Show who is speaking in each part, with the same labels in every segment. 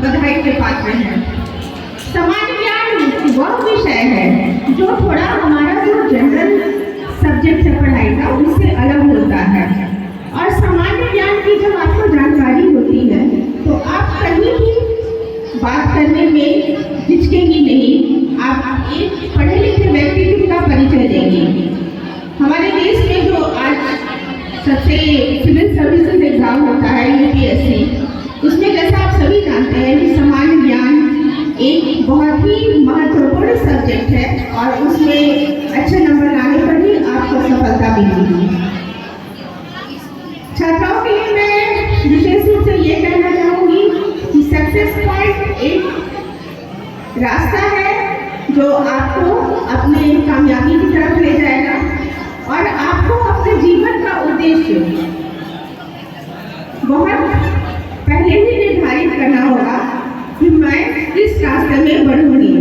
Speaker 1: बधाई के पात्र हैं। सामान्य ज्ञान वह विषय है जो थोड़ा हमारा जो जनरल सब्जेक्ट है पढ़ाई का उससे अलग होता है। और सामान्य ज्ञान की जब आपको जानकारी होती है तो आप कहीं भी बात करने में हिचकेंगी नहीं, आप एक पढ़े लिखे व्यक्तित्व का परिचय देंगे। हमारे देश में जो आज सबसे सिविल सर्विसेज एग्जाम होता है यूपीएससी, उसमें जैसा आप सभी जानते हैं कि सामान्य ज्ञान एक बहुत ही महत्वपूर्ण सब्जेक्ट है और उसमें अच्छे नंबर लाने पर ही आपको सफलता मिलेगी। छात्राओं के लिए मैं विशेष रूप से ये कहना चाहूँगी कि सक्सेस पॉइंट एक रास्ता है जो आपको अपने कामयाबी की तरफ ले जाएगा और आपको अपने जीवन का उद्देश्य बहुत पहले ही निर्धारित करना होगा कि मैं किस रास्ते में बढ़ूंगी।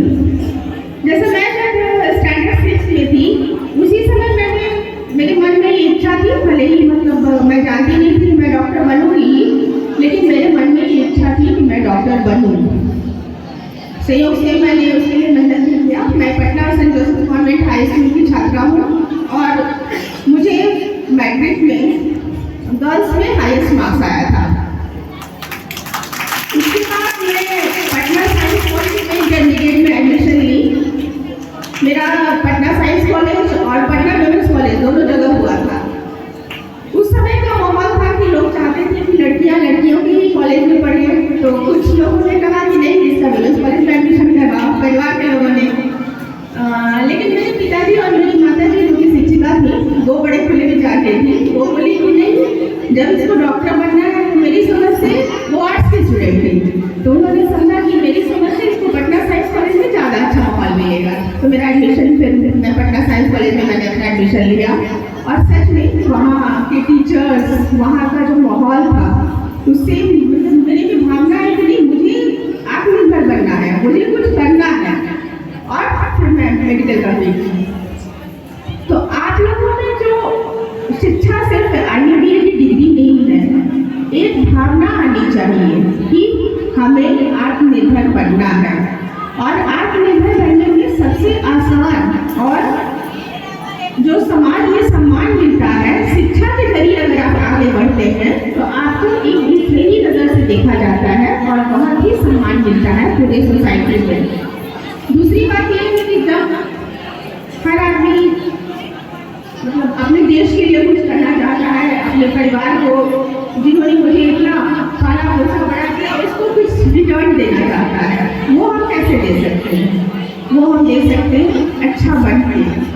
Speaker 1: जैसे मैं जब स्टैंडर्ड 6 में थी उसी समय मेरे मन में ये इच्छा थी, भले ही मतलब मैं जानती नहीं थी मैं डॉक्टर बनूंगी, लेकिन मेरे मन में ये इच्छा थी कि मैं डॉक्टर बनूँ। संयोग से मैंने उसके लिए मेहनत किया। मैं Patna saint Joseph convent high school की छात्रा हूँ और मुझे मैट्रिक में गर्ल्स में हाईएस्ट मार्क्स आया था। उसके बाद मैंने पटना साइंस कॉलेज में इंटरमीडिएट में एडमिशन ली। मेरा पटना साइंस कॉलेज और पटना वुमेन्स कॉलेज दोनों जगह हुआ था। उस समय का माहौल था कि लोग चाहते थे कि लड़कियां लड़कियों के ही कॉलेज में पढ़े, तो कुछ लोगों ने कहा कि नहीं जिसका वुमेन्स कॉलेज में एडमिशन करवाओ, परिवार के लोगों ने। लेकिन मेरे पिताजी और मेरी माता जी जो कि शिक्षिका थी वो बड़े खुले विचार के थी। वो बोली कि नहीं, जब इसको डॉक्टर बनना है तो मेरी समझ से वो आर्ट्स की स्टूडेंट थी, तो उन्होंने समझा कि मेरी समझ से इसको पटना साइंस कॉलेज में ज़्यादा अच्छा माहौल मिलेगा। तो मेरा एडमिशन फिर मैं पटना साइंस कॉलेज में मैंने अपना एडमिशन लिया और सच में वहाँ के टीचर्स, वहाँ का जो माहौल था उससे मेरी भी भावना है कि नहीं मुझे आत्मनिर्भर बनना है, मुझे कुछ करना है और फिर मैं मेडिकल कर रही। तो आप लोगों में जो शिक्षा सिर्फ IBA की डिग्री नहीं है, एक भावना आनी चाहिए कि हमें आत्मनिर्भर बनना है। और आत्मनिर्भर बनने में सबसे आसान और जो समाज में सम्मान मिलता है शिक्षा के जरिए अगर आप आगे बढ़ते हैं तो आपको एक दूसरे ही नज़र से देखा जाता है और बहुत ही सम्मान मिलता है पूरे सोसाइटी में। दूसरी बात यह है कि जब हर आदमी मतलब अपने देश के लिए कुछ करना चाहता है, अपने परिवार को जिन्होंने मुझे इतना पाला पोसा बड़ा किया उसको कुछ रिटर्न देना चाहता है, वो हम कैसे दे सकते हैं? वो हम दे सकते हैं अच्छा बन के।